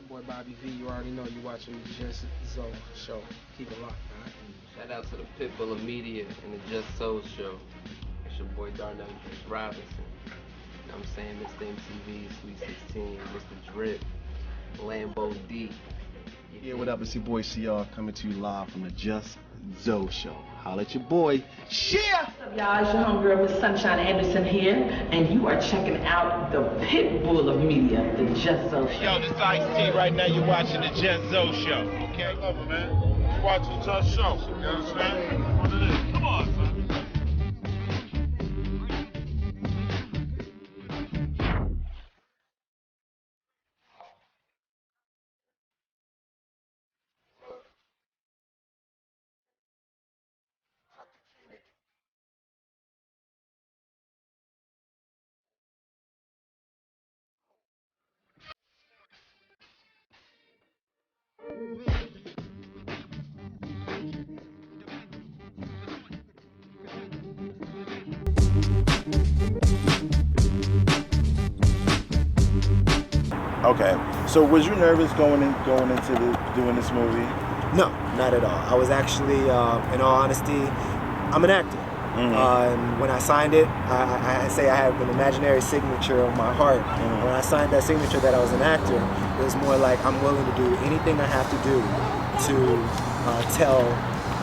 boy Bobby V. You already know you watching the Just Zoe show. Keep it locked, man. Shout out to the Pitbull of Media and the Just Soul show. It's your boy Darnell Robinson. You know what I'm saying? Mr. MTV, Sweet 16, Mr. Drip, Lambo D. Yeah, what up? It's your boy CR coming to you live from the Just Zoe show. Holla at your boy. Yeah! What's up, y'all? It's your homegirl, Miss Sunshine Anderson here, and you are checking out the Pitbull of Media, the Just Zoe show. Yo, this is Ice-T. Right now you're watching the Just Zoe show. Okay? Love it, man. You watching the Just show. You understand? What it is. Come on, son. Okay, so was you nervous going into doing this movie? No, not at all. I was actually, in all honesty, I'm an actor. And when I signed it, I say I have an imaginary signature on my heart. When I signed that signature that I was an actor, it was more like I'm willing to do anything I have to do to tell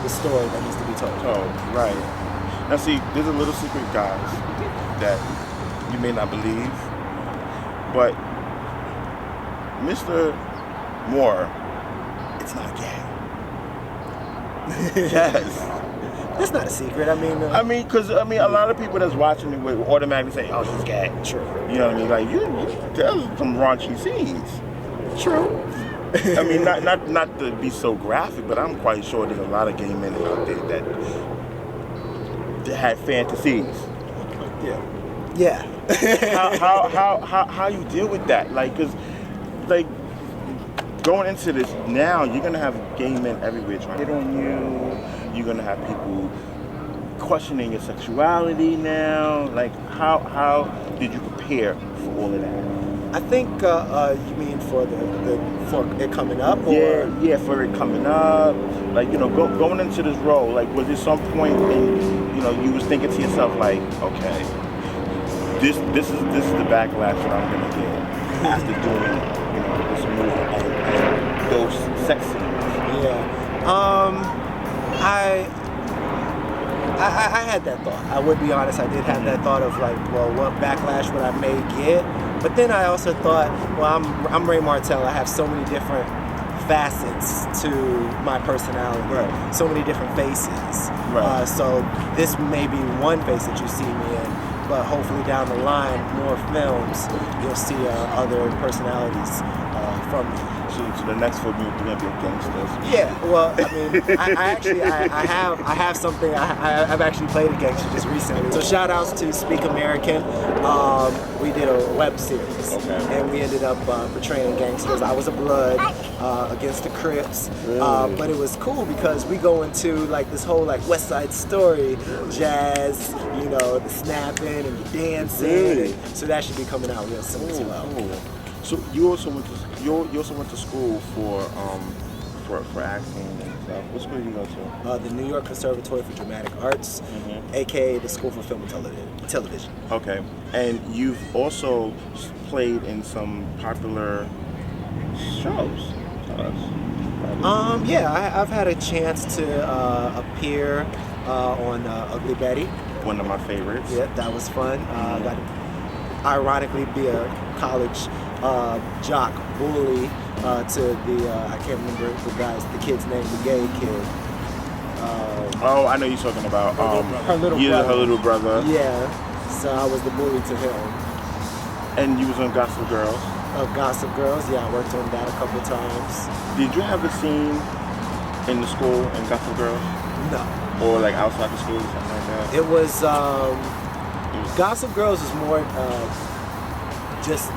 the story that needs to be told. Oh, right. Now see, there's a little secret, guys, that you may not believe, but Mr. Moore, it's not gay. Yes. That's not a secret. Because a lot of people that's watching it would automatically say, "Oh, he's gay." True. You know what I mean? Like, there's some raunchy scenes. True. I mean, not to be so graphic, but I'm quite sure there's a lot of gay men out there that had fantasies. Yeah. How you deal with that? Like, cause like going into this now, you're gonna have gay men everywhere trying to hit on you. You're gonna have people questioning your sexuality now. Like, how did you prepare for all of that? I think you mean for for it coming up, or yeah, for it coming up. Like, going into this role, like, was there some point in you was thinking to yourself like, okay, this is the backlash that I'm gonna get after doing this movie and those sex scenes? Yeah. I had that thought. I would be honest, I did have that thought of like, well, what backlash would I may get? But then I also thought, well, I'm Ray Martell. I have so many different facets to my personality, right. So many different faces. Right. So this may be one face that you see me in, but hopefully down the line, more films, you'll see other personalities from me. So the next film you're gonna be a gangster. Yeah, well, I have something. I've actually played a gangster just recently. So shout outs to Speak American. We did a web series, and we ended up portraying gangsters. I was a Blood against the Crips, Really? But it was cool because we go into like this whole like West Side Story, jazz, the snapping and the dancing. Really? So that should be coming out real soon as well. Cool. So you also went to school for acting and stuff. What school did you go to? The New York Conservatory for Dramatic Arts, aka the School for Film and Television. Okay, and you've also played in some popular shows. Tell us. Yeah, I've had a chance to appear on Ugly Betty. One of my favorites. Yeah, that was fun. Got ironically be a college jock bully to the I can't remember the kid's name, the gay kid. Oh, I know you're talking about her little brother. Her little brother. Yeah, so I was the bully to him. And you was on Gossip Girls. Gossip Girls, yeah, I worked on that a couple times. Did you have a scene in the school in Gossip Girls? No. Or like outside the school or something like that? It was Gossip Girls is more just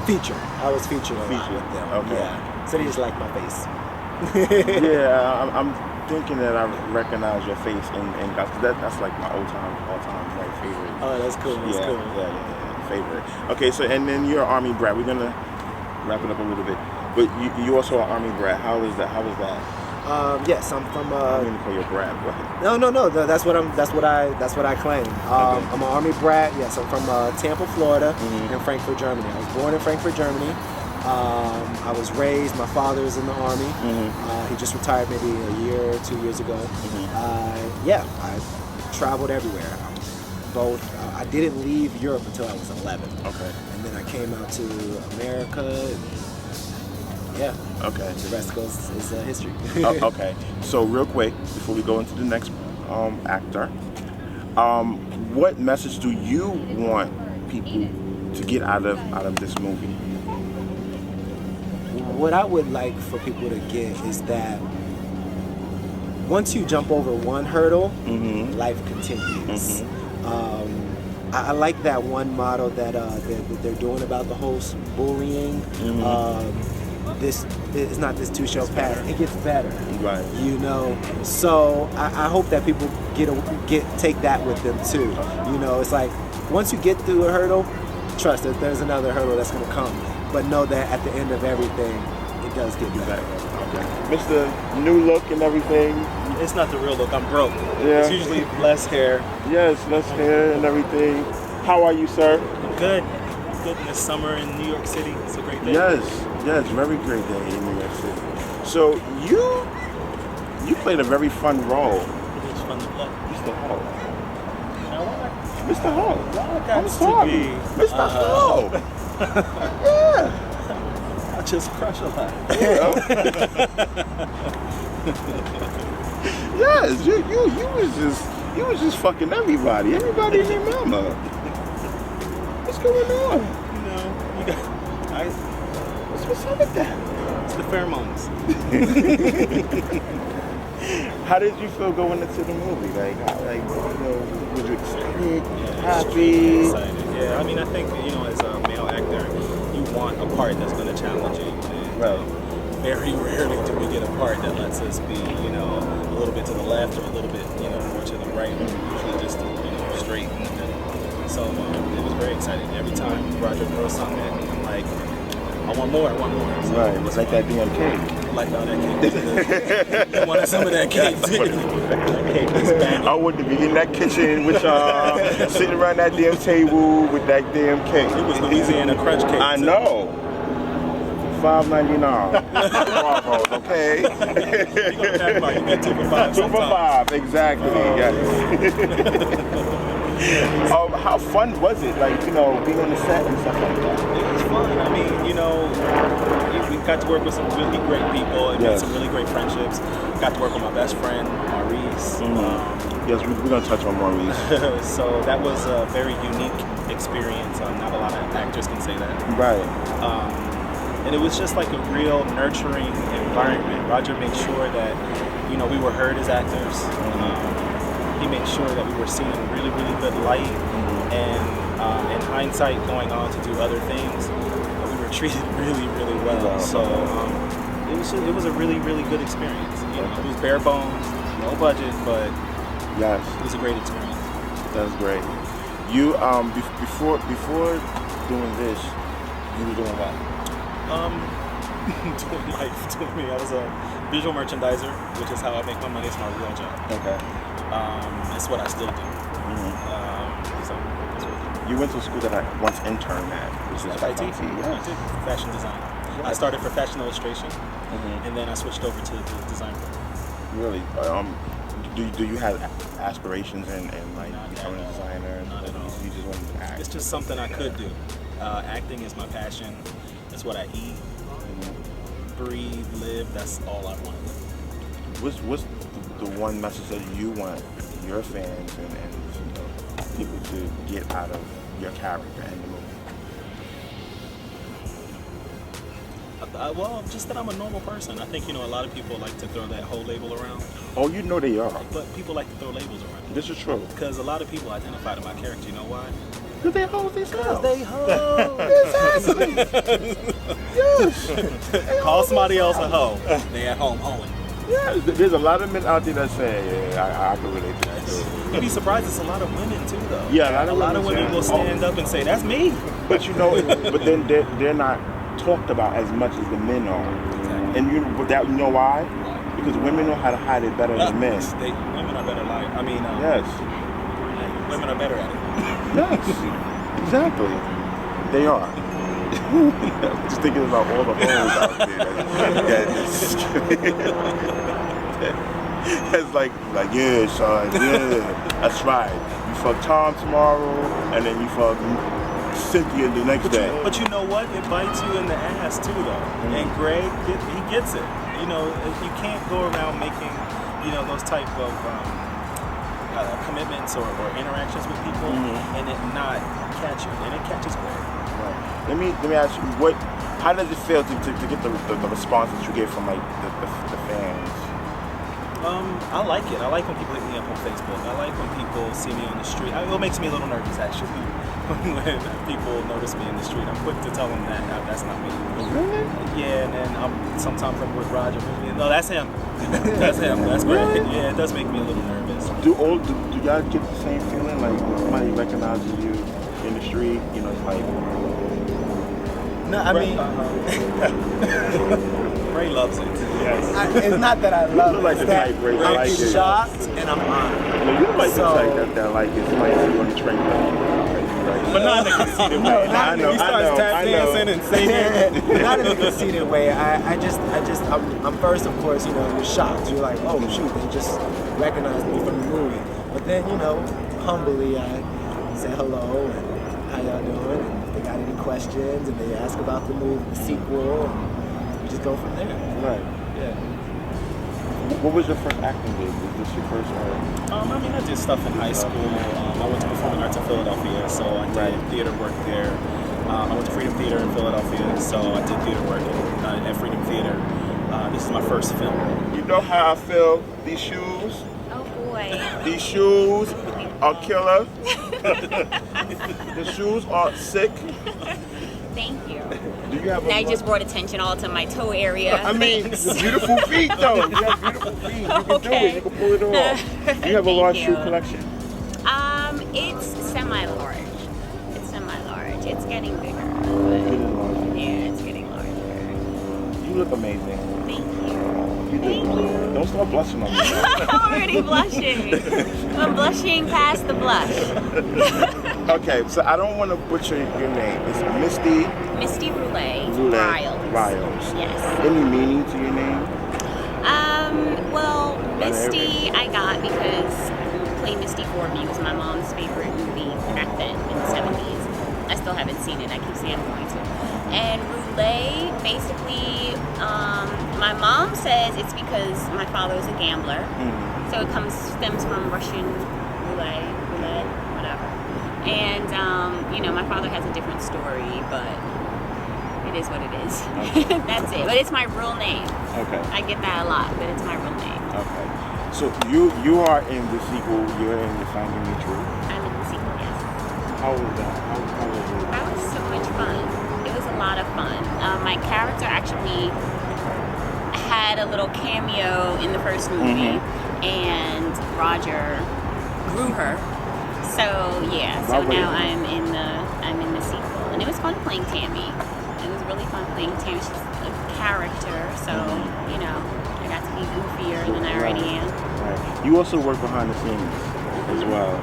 featured. I was featured a lot with them. Okay. Yeah. So they just like my face. Yeah, I'm thinking that I recognize your face in Gossip. That's like my all time like favorite. Oh, that's cool. That's cool. Yeah, favorite. Okay, so and then you're Army brat. We're gonna wrap it up a little bit. But you also an Army brat. How was that? Yes, I'm from. I'm gonna call you a brat. But... No. That's what I claim. I'm an Army brat. Yes, I'm from Tampa, Florida, and Frankfurt, Germany. I was born in Frankfurt, Germany. I was raised. My father is in the Army. He just retired maybe a year or 2 years ago. I traveled everywhere. I didn't leave Europe until I was 11. Okay. And then I came out to America. Okay. The rest is history. Okay. So real quick, before we go into the next actor, what message do you want people to get out of this movie? What I would like for people to get is that once you jump over one hurdle, life continues. I like that one model that they're doing about the whole bullying. This is not this too shall pass. It gets better, right? You know. So I hope that people take that with them too. You know, it's like once you get through a hurdle, trust that there's another hurdle that's going to come. But know that at the end of everything, it does get better. Okay. Mr. New look and everything. It's not the real look. I'm broke. Yeah. It's usually less hair. Yes, less hair and everything. How are you, sir? Good. Good in this summer in New York City. It's a great day. Yes, very great day in New York City. So you played a very fun role. It's fun to play. Mr. Hall. Now why? Mr. Hall. I'm To sorry. be, Mr. Hall. Yeah. I just crush a lot. Yes, you was just fucking everybody and their mama. What's going on? What's up with that? It's the pheromones. How did you feel going into the movie? Was you excited, happy? Excited. Yeah, I mean, I think as a male actor, you want a part that's going to challenge you. And, right. Very rarely do we get a part that lets us be, a little bit to the left or a little bit, more to the right. Usually just, straight in the middle. So it was very exciting. Every time Roger throws something at me, I'm like, I want more. So right. It's like that damn cake. Like all that cake. I wanted some of that cake too. That cake was banging. I wanted to be in that kitchen with y'all, sitting around that damn table with that damn cake. It was Louisiana crunch cake. I know. $5.99. Bravo's, okay? You get 2 for $5. 2 for $5, exactly. Yes. How fun was it? Being on the set and stuff like that. It was fun. I mean, we got to work with some really great people and made some really great friendships. Got to work with my best friend, Maurice. Yes, we're gonna touch on Maurice. So that was a very unique experience. Not a lot of actors can say that. Right. And it was just like a real nurturing environment. Roger made sure that, we were heard as actors. He made sure that we were seen in a really, really good light. And in hindsight, going on to do other things, we were treated really, really well. So it was a really, really good experience. It was bare bones, no budget, but yes, it was a great experience. That's great. You before doing this, you were doing what? Doing life. I was a visual merchandiser, which is how I make my money. It's my real job. Okay. It's what I still do. So you went to a school that I once interned at, which is FIT. Yes. I did fashion design. Right. I started for fashion illustration, and then I switched over to the design program. Really? Do you have aspirations in becoming a designer? Not at all. You just wanted to act? It's just something I could do. Acting is my passion. That's what I eat, breathe, live. That's all I want. What's the one message that you want your fans and people to get out of your character and the movie? Well, just that I'm a normal person. I think, a lot of people like to throw that whole label around. Oh, they are. But people like to throw labels around. This is true. Because a lot of people identify to my character. You know why? Because they hoes themselves. Because they hoes. Exactly. Yes. Call somebody else a hoe. They at home hoeing. Yeah, there's a lot of men out there that say, I can relate to that too. You'd be surprised, it's a lot of women too, though. Yeah, a lot of women will stand up and say, "That's me." But but then they're not talked about as much as the men are. Exactly. And you know why? Because women know how to hide it better than men. Women are better liars. I mean, Yes. women are better at it. Yes. Exactly. They are. Just thinking about all the hoes out there. It's like yeah, son, yeah. That's right. You fuck Tom tomorrow, and then you fuck Cynthia the next day. But you know what? It bites you in the ass too, though. And Greg, he gets it. You know, you can't go around making, those type of commitments or interactions with people and it not catch you. And it catches Greg. Right. Let me ask you, how does it feel to get the response that you get from like the fans? I like it. I like when people hit me up on Facebook. I like when people see me on the street. It makes me a little nervous, actually, when people notice me in the street. I'm quick to tell them that that's not me. Really? Yeah, and then sometimes I'm with Roger. No, that's him. That's him. That's great. Yeah, it does make me a little nervous. Do y'all get the same feeling like when somebody recognizes you in the street? It's like. No, I mean. Ray loves it. Yes. It's not that I love it. Like the type Ray I'm like it. shocked and I'm honored. You look like the type that like it. Somebody see you on the train. But not in a conceited way. I know. He starts tap dancing and singing. Not in a conceited way. I'm first, of course, you're shocked. You're like, oh shoot, they just recognized me from the movie. But then, humbly I say hello and how y'all doing? And if they got any questions and they ask about the movie, the sequel, and we just go from there. Right. Yeah. What was your first acting gig? Was this your first one? I did stuff in high school. I went to Performing Arts in Philadelphia, so I did theater work there. I went to Freedom Theater in Philadelphia, so I did theater work at Freedom Theater. This is my first film. You know how I feel? These shoes? Oh boy. These shoes are killer. The shoes are sick. Thank you. Do you have Now you just brought attention all to my toe area. I mean, beautiful feet though. You have beautiful feet. You can do it. You can pull it off. Do you have a large shoe collection? It's semi-large. It's getting bigger. But yeah, it's getting larger. You look amazing. Thank you. Thank you. Don't start blushing on me. I'm already blushing. I'm blushing past the blush. Okay, so I don't want to butcher your name. It's Miste Roule. Ryals. Yes. Any meaning to your name? Well, Miste I got because Play Misty for Me was my mom's favorite movie back then in the 70s. I still haven't seen it. I keep saying I'm going to. And Roule, basically, my mom says it's because my father was a gambler. So it stems from Russian roulette, whatever. And, my father has a different story, but it is what it is. Okay. That's it. But it's my real name. Okay. I get that a lot, but it's my real name. Okay. So you are in the sequel. You're in the Finding Me True. I'm in the sequel, yes. How was that? How was it? That was so much fun. It was a lot of fun. My character actually had a little cameo in the first movie, and Roger grew her. So yeah, so now I'm in the sequel, and it was fun playing Tammy. It was really fun playing Tammy. She's a character, so I got to be goofier than I already am. Right. You also work behind the scenes as well.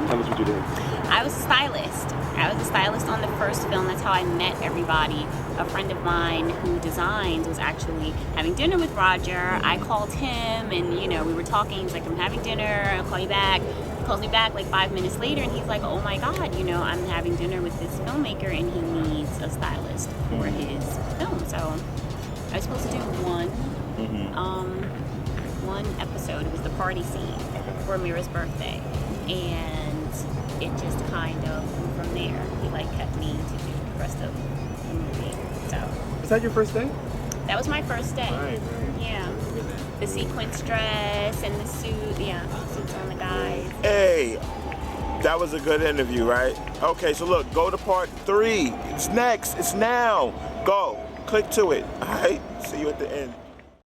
Tell us what you did. I was a stylist. I was a stylist on the first film. That's how I met everybody. A friend of mine who designs was actually having dinner with Roger. I called him and, we were talking. He's like, I'm having dinner. I'll call you back. He calls me back like 5 minutes later and he's like, oh my God, I'm having dinner with this filmmaker and he needs a stylist for his film. So I was supposed to do one episode. It was the party scene for Mira's birthday. And it just kind of from there. He kept me to do the rest of the movie. So Was that your first day? that was my first day. Right. Yeah. The sequence dress and the suit. Yeah, suits on the guys. Hey, that was a good interview, right? Okay, so look, go to part 3. It's next. It's now. Go. Click to it. All right. See you at the end.